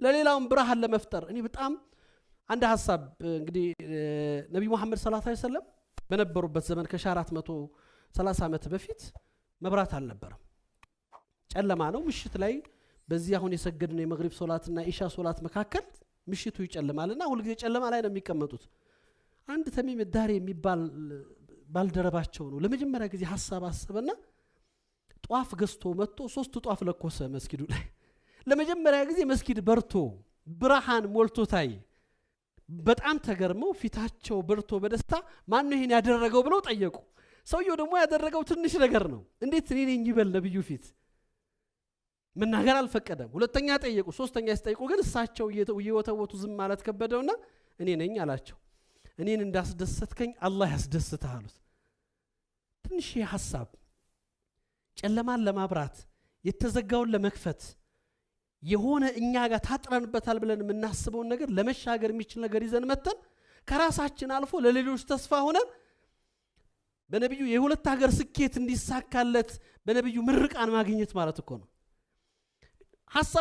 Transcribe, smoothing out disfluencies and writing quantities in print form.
ለሌላውም ብርሃን ለመፍጠር እኔ በጣም አንድ ሐሳብ እንግዲህ ነብዩ መሐመድ ሰለላሁ ዐለይሂ ወሰለም በነበሩበት ዘመን ከ430 ዓመት በፊት መብራት አልነበረም ጨለማ ነው ምሽት ላይ በዚህ አሁን የሰገድነው የመግሪብ ሶላትና ኢሻ ሶላት መካከል ምሽቱ ይጨልማልና ሁሉ ጊዜ ጨለማ ላይ ነው የሚቀመጡት አንድ ተሚም ዳሪ የሚባል ባልደረባቸው ነው ለመጀመሪያ ጊዜ ሐሳብ አሰበና ጧፍ ገዝቶ መጥቶ 3 ጧፍ ለኮሰ መስጊዱ ላይ ለመጀመሪያ ጊዜ መስጊድ በርቶ ብርሃን ሞልቶ ታይ በጣም ተገርመው ፊታቸው በርቶ በደስታ ማን ነው ይሄን ያደረገው ብለው ጠየቁ ሰውየው ደግሞ ያደረገው ትንሽ ነገር ነው እንዴት እኔ ነኝ ይበል ነብዩ ፊት መናገር አልፈቀደም ሁለተኛ ጠየቁ ሶስተኛ ሲጠይቁ ግን እሳቸው እየወተወቱ ዝም ማለት ከበደውና እኔ ነኝ አላቸው እኔን እንዳስደሰትከኝ አላህ ያስደስታህ አሉት ትንሽ ሐሳብ ጨለማን ለማብራት የተዘጋውን ለመክፈት የሆነ እኛ ጋር ታጥረንበታል ብለን የምናስበውን ነገር ለመሻገር የሚችል ነገር ይዘን መተን ከራሳችን አልፎ ለሌሎች ተስፋ ሆነን በነብዩ የሁለት ሀገር ስኬት እንዲሳካለት በነብዩ ምርቃን ማግኘት ማለት እኮ ነው ሐሳብ